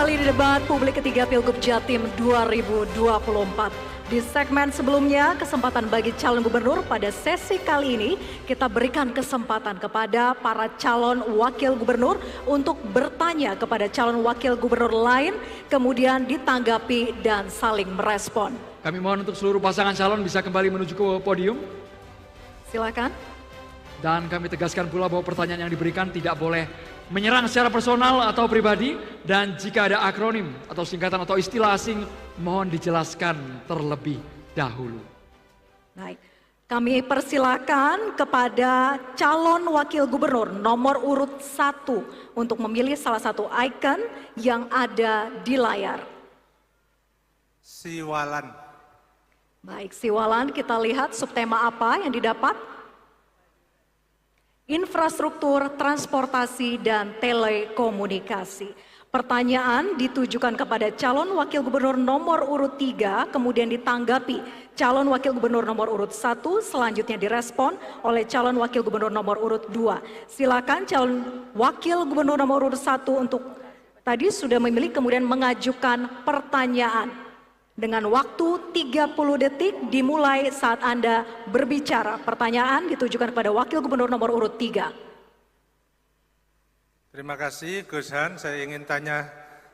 kembali di debat publik ketiga Pilgub Jatim 2024. Di segmen sebelumnya, kesempatan bagi calon gubernur. Pada sesi kali ini, kita berikan kesempatan kepada para calon wakil gubernur untuk bertanya kepada calon wakil gubernur lain, kemudian ditanggapi dan saling merespon. Kami mohon untuk seluruh pasangan calon bisa kembali menuju ke podium. Silakan. Dan kami tegaskan pula bahwa pertanyaan yang diberikan tidak boleh menyerang secara personal atau pribadi, dan jika ada akronim atau singkatan atau istilah asing mohon dijelaskan terlebih dahulu. Baik, kami persilakan kepada calon wakil gubernur nomor urut 1 untuk memilih salah satu icon yang ada di layar. Siwalan. Baik, Siwalan, kita lihat subtema apa yang didapat? Infrastruktur, transportasi, dan telekomunikasi. Pertanyaan ditujukan kepada calon wakil gubernur nomor urut 3, kemudian ditanggapi calon wakil gubernur nomor urut 1, selanjutnya direspon oleh calon wakil gubernur nomor urut 2. Silakan calon wakil gubernur nomor urut 1 untuk tadi sudah memilih kemudian mengajukan pertanyaan. Dengan waktu 30 detik dimulai saat Anda berbicara. Pertanyaan ditujukan kepada Wakil Gubernur nomor urut 3. Terima kasih Gus Han. Saya ingin tanya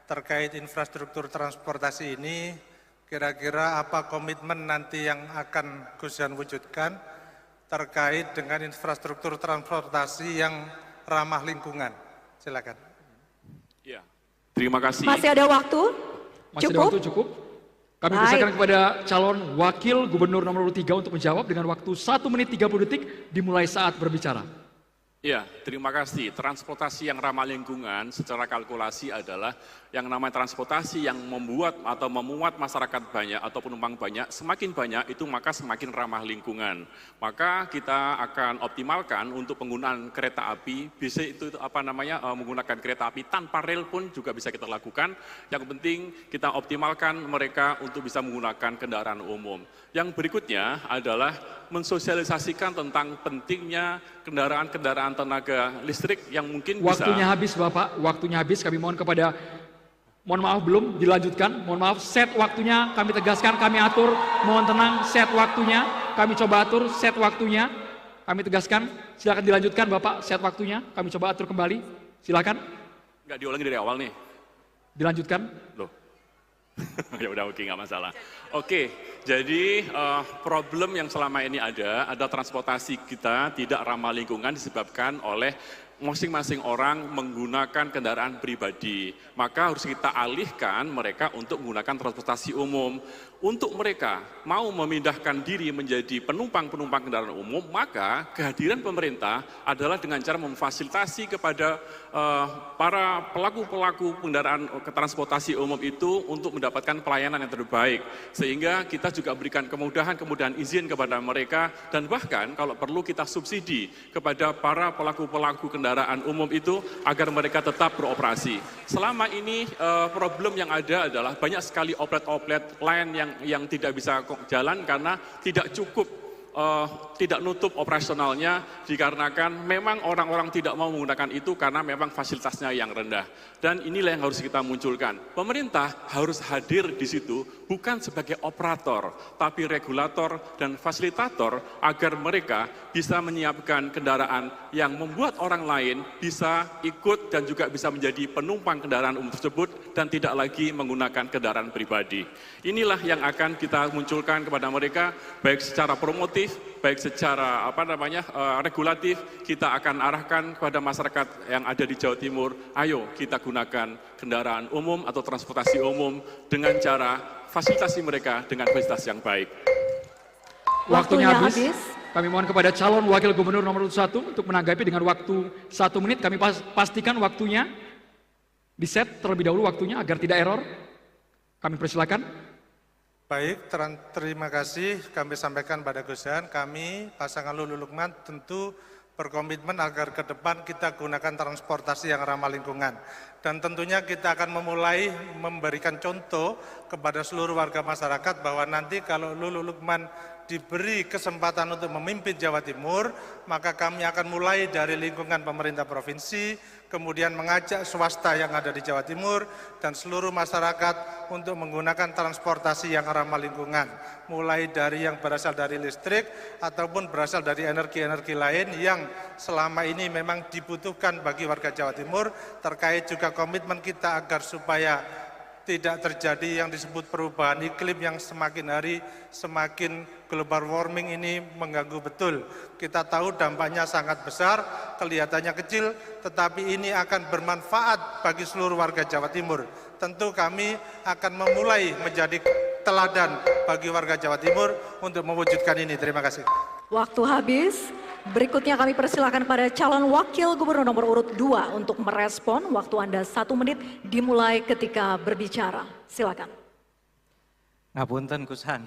terkait infrastruktur transportasi ini, kira-kira apa komitmen nanti yang akan Gus Han wujudkan terkait dengan infrastruktur transportasi yang ramah lingkungan? Silakan. Ya, terima kasih. Masih ada waktu? Masih ada waktu cukup? Kami persilakan kepada calon wakil gubernur nomor urut 3 untuk menjawab dengan waktu 1 menit 30 detik dimulai saat berbicara. Ya, terima kasih. Transportasi yang ramah lingkungan secara kalkulasi adalah yang namanya transportasi yang membuat atau memuat masyarakat banyak atau penumpang banyak, semakin banyak itu maka semakin ramah lingkungan. Maka kita akan optimalkan untuk penggunaan kereta api, bisa itu menggunakan kereta api tanpa rel pun juga bisa kita lakukan. Yang penting kita optimalkan mereka untuk bisa menggunakan kendaraan umum. Yang berikutnya adalah mensosialisasikan tentang pentingnya kendaraan-kendaraan tenaga listrik yang mungkin bisa... Waktunya habis Bapak, waktunya habis. Kami mohon kepada... Mohon maaf belum dilanjutkan, mohon maaf, set waktunya kami tegaskan, kami atur, mohon tenang, set waktunya, kami coba atur, set waktunya, kami tegaskan, silakan dilanjutkan Bapak, set waktunya, kami coba atur kembali, silakan. Nggak diulangi dari awal nih. Dilanjutkan. Loh. Ya udah, oke, nggak masalah. Oke, jadi problem yang selama ini ada transportasi kita tidak ramah lingkungan disebabkan oleh masing-masing orang menggunakan kendaraan pribadi. Maka harus kita alihkan mereka untuk menggunakan transportasi umum. Untuk mereka mau memindahkan diri menjadi penumpang-penumpang kendaraan umum, maka kehadiran pemerintah adalah dengan cara memfasilitasi kepada para pelaku-pelaku kendaraan transportasi umum itu untuk mendapatkan pelayanan yang terbaik. Sehingga kita juga berikan kemudahan izin kepada mereka, dan bahkan kalau perlu kita subsidi kepada para pelaku-pelaku kendaraan umum itu agar mereka tetap beroperasi. Selama ini problem yang ada adalah banyak sekali outlet-outlet lain yang tidak bisa jalan karena tidak cukup, tidak nutup operasionalnya dikarenakan memang orang-orang tidak mau menggunakan itu karena memang fasilitasnya yang rendah. Dan inilah yang harus kita munculkan. Pemerintah harus hadir di situ bukan sebagai operator, tapi regulator dan fasilitator agar mereka bisa menyiapkan kendaraan yang membuat orang lain bisa ikut dan juga bisa menjadi penumpang kendaraan umum tersebut dan tidak lagi menggunakan kendaraan pribadi. Inilah yang akan kita munculkan kepada mereka, baik secara promotif, baik secara regulatif. Kita akan arahkan kepada masyarakat yang ada di Jawa Timur, ayo kita gunakan kendaraan umum atau transportasi umum dengan cara fasilitasi mereka dengan fasilitas yang baik. Waktunya habis. Kami mohon kepada calon wakil gubernur nomor 1 untuk menanggapi dengan waktu 1 menit. Kami pastikan waktunya di set terlebih dahulu waktunya agar tidak error. Kami persilakan. Baik, terima kasih. Kami sampaikan pada Gus Han, kami pasangan Lulu Lukman tentu berkomitmen agar ke depan kita gunakan transportasi yang ramah lingkungan. Dan tentunya kita akan memulai memberikan contoh kepada seluruh warga masyarakat bahwa nanti kalau Lulu Lukman diberi kesempatan untuk memimpin Jawa Timur, maka kami akan mulai dari lingkungan pemerintah provinsi, kemudian mengajak swasta yang ada di Jawa Timur dan seluruh masyarakat untuk menggunakan transportasi yang ramah lingkungan, mulai dari yang berasal dari listrik ataupun berasal dari energi-energi lain yang selama ini memang dibutuhkan bagi warga Jawa Timur, terkait juga komitmen kita agar supaya tidak terjadi yang disebut perubahan iklim yang semakin hari semakin global warming ini mengganggu betul. Kita tahu dampaknya sangat besar, kelihatannya kecil, tetapi ini akan bermanfaat bagi seluruh warga Jawa Timur. Tentu kami akan memulai menjadi teladan bagi warga Jawa Timur untuk mewujudkan ini. Terima kasih. Waktu habis. Berikutnya kami persilakan pada calon wakil gubernur nomor urut 2 untuk merespon. Waktu Anda 1 menit dimulai ketika berbicara. Silakan. Ngapunten Kushan,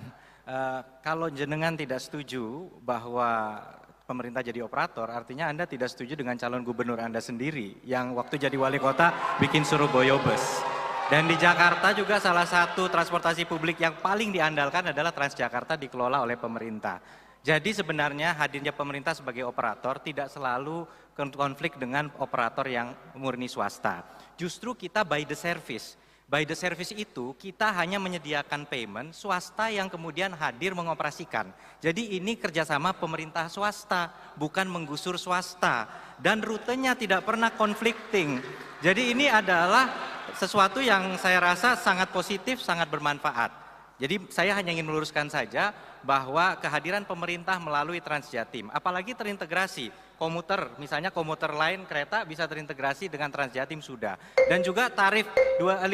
kalau jenengan tidak setuju bahwa pemerintah jadi operator, artinya Anda tidak setuju dengan calon gubernur Anda sendiri yang waktu jadi wali kota bikin Surabaya bus. Dan di Jakarta juga salah satu transportasi publik yang paling diandalkan adalah Transjakarta dikelola oleh pemerintah. Jadi sebenarnya hadirnya pemerintah sebagai operator tidak selalu konflik dengan operator yang murni swasta. Justru kita by the service. By the service itu kita hanya menyediakan payment, swasta yang kemudian hadir mengoperasikan. Jadi ini kerjasama pemerintah swasta, bukan menggusur swasta. Dan rutenya tidak pernah conflicting. Jadi ini adalah sesuatu yang saya rasa sangat positif, sangat bermanfaat. Jadi saya hanya ingin meluruskan saja bahwa kehadiran pemerintah melalui Transjatim, apalagi terintegrasi, komuter, misalnya komuter lain kereta bisa terintegrasi dengan Transjatim sudah. Dan juga tarif 5.000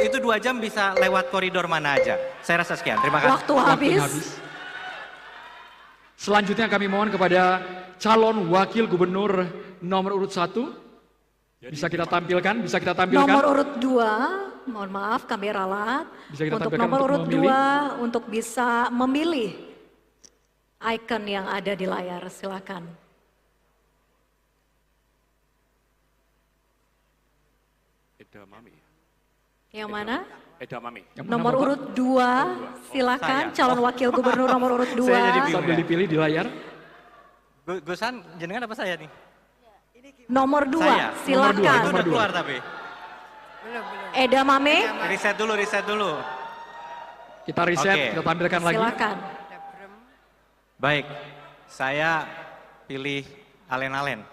itu 2 jam bisa lewat koridor mana aja. Saya rasa sekian, terima kasih. Waktu habis. Selanjutnya kami mohon kepada calon wakil gubernur nomor urut 1. Bisa kita tampilkan, Nomor urut 2, mohon maaf kami ralat. Untuk nomor urut 2 untuk bisa memilih icon yang ada di layar, silakan. Edamame. Yang mana? Edamame. Nomor urut 2, silakan calon wakil gubernur nomor urut 2. Saya jadi bingung. Sambil dipilih di layar. Gusan, jenengan apa saya nih? Nomor 2, Saya. silakan. Itu udah keluar tapi. Edamame, Riset dulu. Kita riset, Oke. kita tampilkan lagi. silakan. Baik, saya pilih Alen-Alen.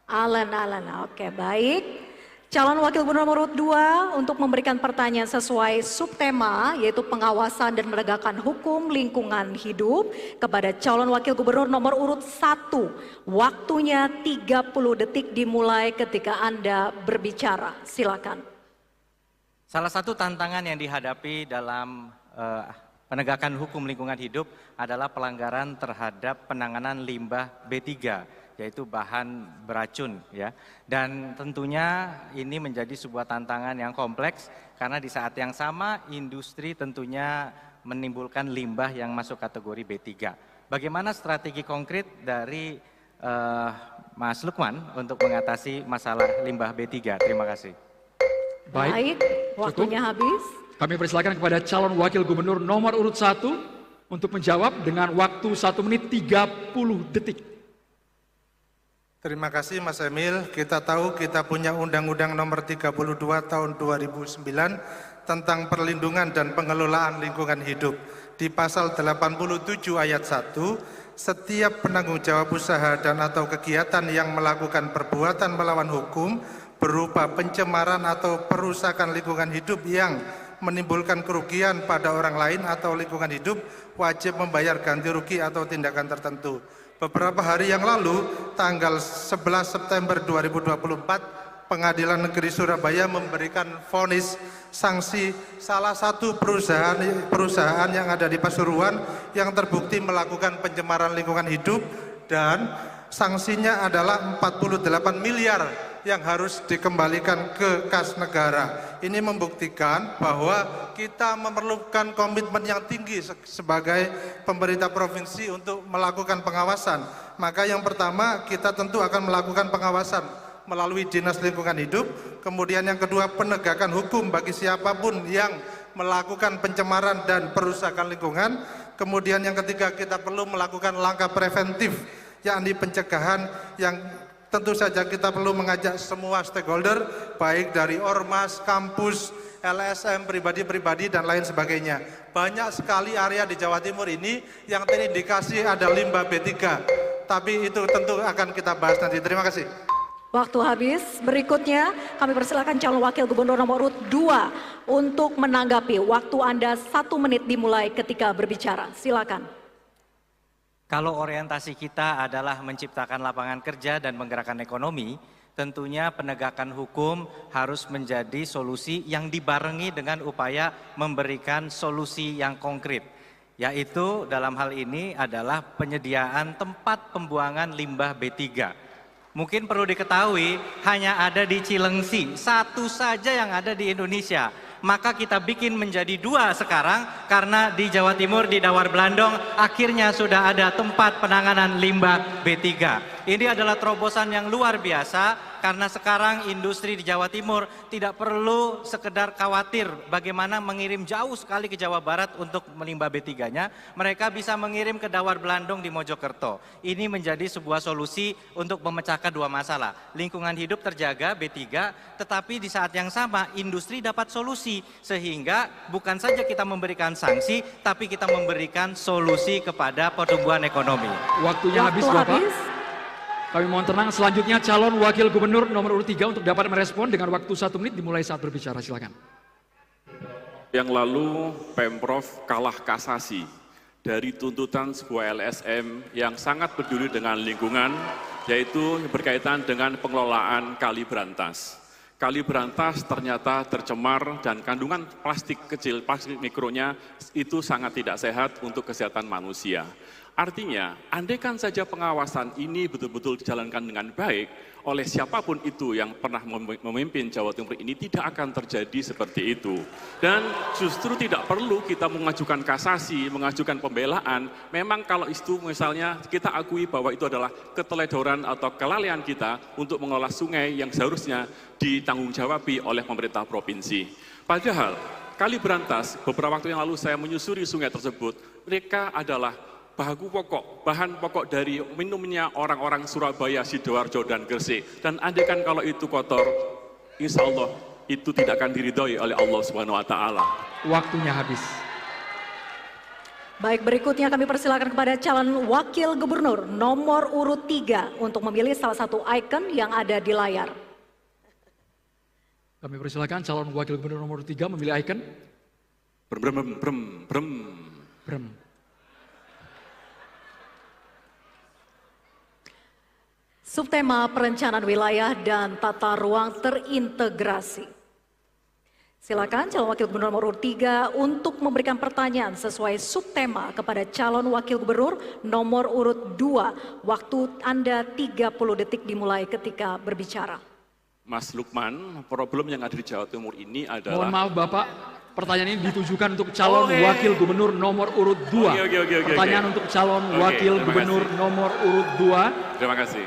Alan, oke baik. Calon wakil gubernur nomor urut 2 untuk memberikan pertanyaan sesuai subtema yaitu pengawasan dan menegakkan hukum lingkungan hidup kepada calon wakil gubernur nomor urut 1. Waktunya 30 detik dimulai ketika Anda berbicara. Silakan. Salah satu tantangan yang dihadapi dalam penegakan hukum lingkungan hidup adalah pelanggaran terhadap penanganan limbah B3. Yaitu bahan beracun ya. Dan tentunya ini menjadi sebuah tantangan yang kompleks karena di saat yang sama industri tentunya menimbulkan limbah yang masuk kategori B3. Bagaimana strategi konkret dari Mas Lukman untuk mengatasi masalah limbah B3? Terima kasih. Baik, waktunya habis. Kami persilakan kepada calon wakil gubernur nomor urut 1 untuk menjawab dengan waktu 1 menit 30 detik. Terima kasih Mas Emil. Kita tahu kita punya Undang-Undang Nomor 32 Tahun 2009 tentang perlindungan dan pengelolaan lingkungan hidup. Di pasal 87 ayat 1, setiap penanggung jawab usaha dan atau kegiatan yang melakukan perbuatan melawan hukum berupa pencemaran atau perusakan lingkungan hidup yang menimbulkan kerugian pada orang lain atau lingkungan hidup wajib membayar ganti rugi atau tindakan tertentu. Beberapa hari yang lalu, tanggal 11 September 2024, Pengadilan Negeri Surabaya memberikan vonis sanksi salah satu perusahaan yang ada di Pasuruan yang terbukti melakukan pencemaran lingkungan hidup dan sanksinya adalah 48 miliar yang harus dikembalikan ke kas negara. Ini membuktikan bahwa kita memerlukan komitmen yang tinggi sebagai pemerintah provinsi untuk melakukan pengawasan. Maka yang pertama kita tentu akan melakukan pengawasan melalui Dinas Lingkungan Hidup. Kemudian yang kedua, penegakan hukum bagi siapapun yang melakukan pencemaran dan perusakan lingkungan. Kemudian yang ketiga, kita perlu melakukan langkah preventif, yakni pencegahan, yang tentu saja kita perlu mengajak semua stakeholder, baik dari ormas, kampus, LSM, pribadi-pribadi, dan lain sebagainya. Banyak sekali area di Jawa Timur ini yang terindikasi ada limbah B3, tapi itu tentu akan kita bahas nanti. Terima kasih. Waktu habis. Berikutnya kami persilakan calon wakil gubernur nomor urut 2 untuk menanggapi. Waktu Anda 1 menit dimulai ketika berbicara. Silakan. Kalau orientasi kita adalah menciptakan lapangan kerja dan menggerakkan ekonomi, tentunya penegakan hukum harus menjadi solusi yang dibarengi dengan upaya memberikan solusi yang konkret. Yaitu dalam hal ini adalah penyediaan tempat pembuangan limbah B3. Mungkin perlu diketahui hanya ada di Cilengsi, satu saja yang ada di Indonesia. Maka kita bikin menjadi 2 sekarang karena di Jawa Timur di Dawar Blandong akhirnya sudah ada tempat penanganan limbah B3. Ini adalah terobosan yang luar biasa karena sekarang industri di Jawa Timur tidak perlu sekedar khawatir bagaimana mengirim jauh sekali ke Jawa Barat untuk limbah B3-nya. Mereka bisa mengirim ke Dawar Blandong di Mojokerto. Ini menjadi sebuah solusi untuk memecahkan 2 masalah. Lingkungan hidup terjaga B3, tetapi di saat yang sama industri dapat solusi. Sehingga bukan saja kita memberikan sanksi, tapi kita memberikan solusi kepada pertumbuhan ekonomi. Waktunya habis, Bapak. Kami mohon tenang. Selanjutnya calon wakil gubernur nomor urut 3 untuk dapat merespon dengan waktu 1 menit dimulai saat berbicara. Silakan. Yang lalu Pemprov kalah kasasi dari tuntutan sebuah LSM yang sangat peduli dengan lingkungan, yaitu berkaitan dengan pengelolaan Kali Brantas. Kali Brantas ternyata tercemar dan kandungan plastik kecil, plastik mikronya itu sangat tidak sehat untuk kesehatan manusia. Artinya, andaikan saja pengawasan ini betul-betul dijalankan dengan baik oleh siapapun itu yang pernah memimpin Jawa Timur ini, tidak akan terjadi seperti itu. Dan justru tidak perlu kita mengajukan kasasi, mengajukan pembelaan. Memang kalau itu misalnya kita akui bahwa itu adalah keteledoran atau kelalaian kita untuk mengelola sungai yang seharusnya ditanggung-jawabi oleh pemerintah provinsi. Padahal Kali Brantas, beberapa waktu yang lalu saya menyusuri sungai tersebut, mereka adalah bahan pokok dari minumnya orang-orang Surabaya, Sidoarjo, dan Gresik. Dan andaikan kalau itu kotor, insya Allah itu tidak akan diridhoi oleh Allah Subhanahu Wa Taala. Waktunya habis. Baik, berikutnya kami persilakan kepada calon wakil gubernur nomor urut 3 untuk memilih salah satu ikon yang ada di layar. Kami persilakan calon wakil gubernur nomor 3 memilih ikon. Brem. Subtema perencanaan wilayah dan tata ruang terintegrasi. Silakan calon wakil gubernur nomor urut 3 untuk memberikan pertanyaan sesuai subtema kepada calon wakil gubernur nomor urut 2. Waktu Anda 30 detik dimulai ketika berbicara. Mas Lukman, problem yang ada di Jawa Timur ini adalah... Mohon maaf Bapak, pertanyaan ini ditujukan untuk calon wakil gubernur nomor urut 2. Pertanyaan untuk calon wakil gubernur nomor urut 2. Terima kasih.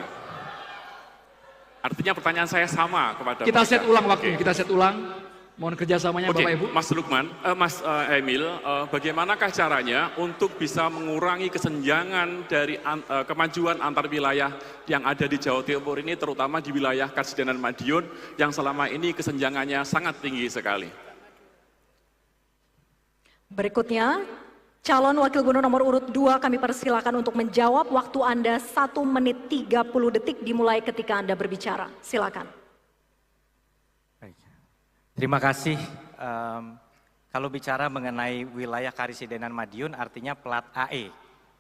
Artinya pertanyaan saya sama kepada Kita mereka. set ulang waktunya, kita set ulang. Mohon kerjasamanya Bapak Ibu. Mas Lukman, Mas Emil, bagaimanakah caranya untuk bisa mengurangi kesenjangan dari kemajuan antar wilayah yang ada di Jawa Timur ini, terutama di wilayah Karsidenan Madiun yang selama ini kesenjangannya sangat tinggi sekali. Berikutnya, calon wakil gubernur nomor urut 2 kami persilakan untuk menjawab. Waktu Anda 1 menit 30 detik dimulai ketika Anda berbicara. Silakan. Baik. Terima kasih. Kalau bicara mengenai wilayah Karisidenan Madiun artinya plat AE.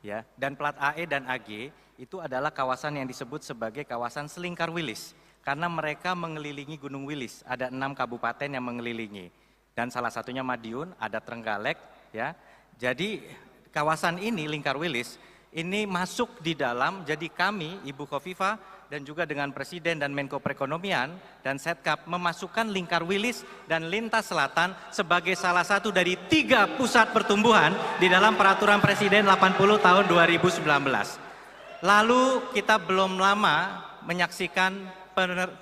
Ya. Dan plat AE dan AG itu adalah kawasan yang disebut sebagai kawasan Selingkar Wilis. Karena mereka mengelilingi Gunung Wilis. Ada 6 kabupaten yang mengelilingi. Dan salah satunya Madiun, ada Trenggalek. Ya. Jadi kawasan ini, Lingkar Wilis, ini masuk di dalam, jadi kami, Ibu Khofifah, dan juga dengan Presiden dan Menko Perekonomian, dan Setkap, memasukkan Lingkar Wilis dan Lintas Selatan sebagai salah satu dari 3 pusat pertumbuhan di dalam Peraturan Presiden 80 tahun 2019. Lalu kita belum lama menyaksikan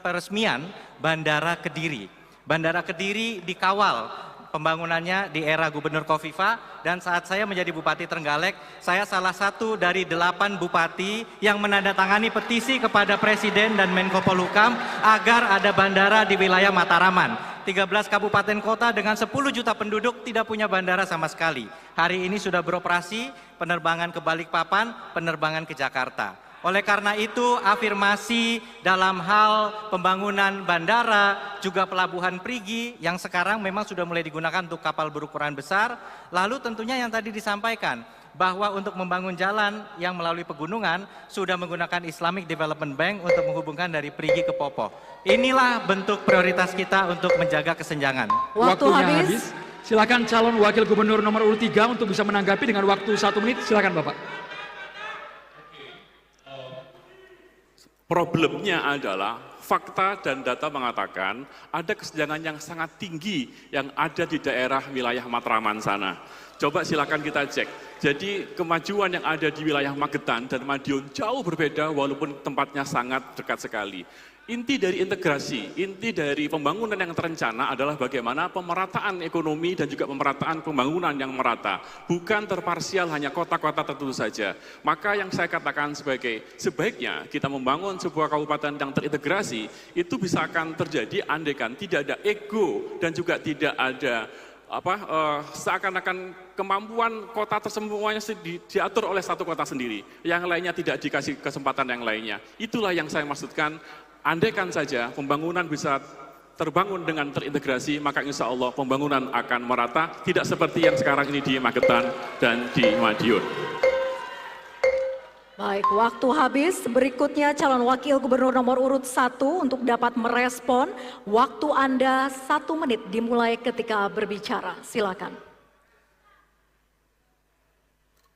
peresmian Bandara Kediri. Bandara Kediri dikawal pembangunannya di era Gubernur Kofifa, dan saat saya menjadi Bupati Trenggalek, saya salah satu dari 8 bupati yang menandatangani petisi kepada Presiden dan Menko Polhukam agar ada bandara di wilayah Mataraman. 13 kabupaten kota dengan 10 juta penduduk tidak punya bandara sama sekali. Hari ini sudah beroperasi penerbangan ke Balikpapan, penerbangan ke Jakarta. Oleh karena itu, afirmasi dalam hal pembangunan bandara, juga pelabuhan Perigi yang sekarang memang sudah mulai digunakan untuk kapal berukuran besar. Lalu tentunya yang tadi disampaikan, bahwa untuk membangun jalan yang melalui pegunungan sudah menggunakan Islamic Development Bank untuk menghubungkan dari Perigi ke Popoh. Inilah bentuk prioritas kita untuk menjaga kesenjangan. Waktunya habis. Silakan calon wakil gubernur nomor urut 3 untuk bisa menanggapi dengan waktu 1 menit. Silakan Bapak. Problemnya adalah fakta dan data mengatakan ada kesenjangan yang sangat tinggi yang ada di daerah wilayah Matraman sana. Coba silakan kita cek. Jadi kemajuan yang ada di wilayah Magetan dan Madiun jauh berbeda walaupun tempatnya sangat dekat sekali. Inti dari integrasi, inti dari pembangunan yang terencana adalah bagaimana pemerataan ekonomi dan juga pemerataan pembangunan yang merata. Bukan terparsial hanya kota-kota tertentu saja. Maka yang saya katakan sebaiknya kita membangun sebuah kabupaten yang terintegrasi, itu bisa akan terjadi andaikan tidak ada ego dan juga tidak ada seakan-akan kemampuan kota semuanya diatur oleh satu kota sendiri, yang lainnya tidak dikasih kesempatan yang lainnya. Itulah yang saya maksudkan, andaikan saja pembangunan bisa terbangun dengan terintegrasi, maka insya Allah pembangunan akan merata, tidak seperti yang sekarang ini di Magetan dan di Madiun. Baik, waktu habis. Berikutnya calon wakil gubernur nomor urut 1 untuk dapat merespon. Waktu Anda 1 menit dimulai ketika berbicara. Silakan.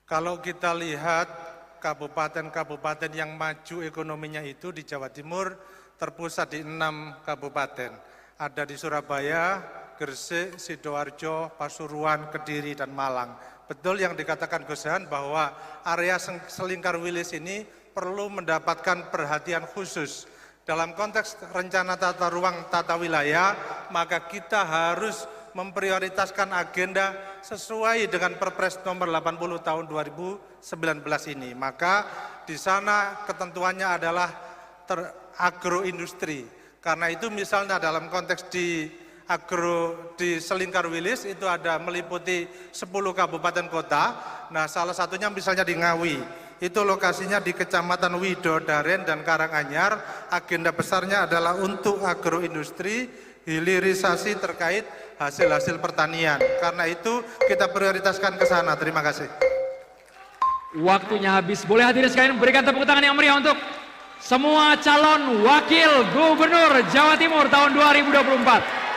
Kalau kita lihat kabupaten-kabupaten yang maju ekonominya itu di Jawa Timur terpusat di 6 kabupaten. Ada di Surabaya, Gresik, Sidoarjo, Pasuruan, Kediri, dan Malang. Betul yang dikatakan Gus Han bahwa area Selingkar Wilis ini perlu mendapatkan perhatian khusus. Dalam konteks rencana tata ruang tata wilayah, maka kita harus memprioritaskan agenda sesuai dengan Perpres nomor 80 tahun 2019 ini. Maka di sana ketentuannya adalah agroindustri. Karena itu misalnya dalam konteks di Selingkar Wilis itu ada meliputi 10 kabupaten kota. Nah, salah satunya misalnya di Ngawi. Itu lokasinya di Kecamatan Widodaren dan Karanganyar. Agenda besarnya adalah untuk agroindustri, hilirisasi terkait hasil-hasil pertanian. Karena itu kita prioritaskan ke sana. Terima kasih. Waktunya habis. Boleh hadirin sekalian berikan tepuk tangan yang meriah untuk semua calon wakil gubernur Jawa Timur tahun 2024.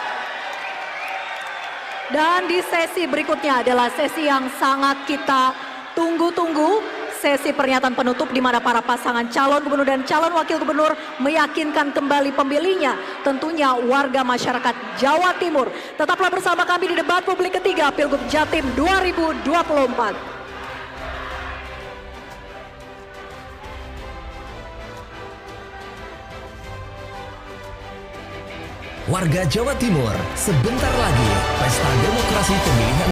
Dan di sesi berikutnya adalah sesi yang sangat kita tunggu-tunggu, sesi pernyataan penutup di mana para pasangan calon gubernur dan calon wakil gubernur meyakinkan kembali pemilihnya, tentunya warga masyarakat Jawa Timur. Tetaplah bersama kami di debat publik ketiga Pilgub Jatim 2024. Warga Jawa Timur, sebentar lagi pesta demokrasi pemilihan